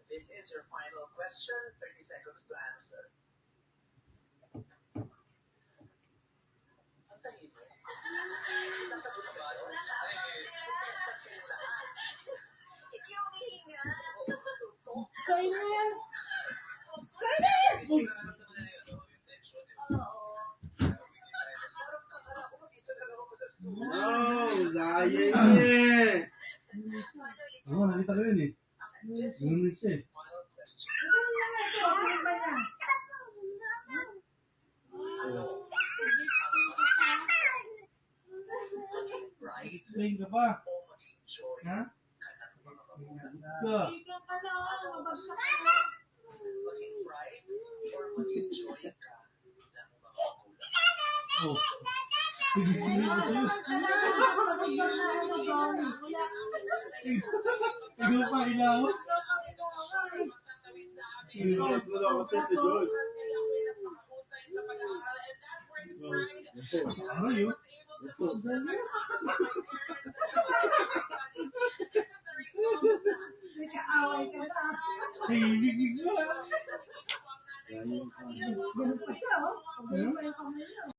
This is your final question. 30 seconds to answer. Ang talino. Sasagot ba? Testat kayo lahat. Hindi yung hihinga. Sa'yo na yan. Kasi nararamdaman na yun, yung tension. Oo. Sarap na kala ko mag-isa na lang ako sa studio. Wow, dahil eh. Oo, nakita ko yun eh. This Ngunit siya eh. is final question. Maging bright Explain ka pa. o maging joy Ha? ka ng mga magulang. Ka. Maging bright or maging joy ka ng mga magulang. Oh. Sige, sige ko sa'yo. Ikaw pa, ilawat. Ano yun? Hilig mo. Ganun pa siya, oh.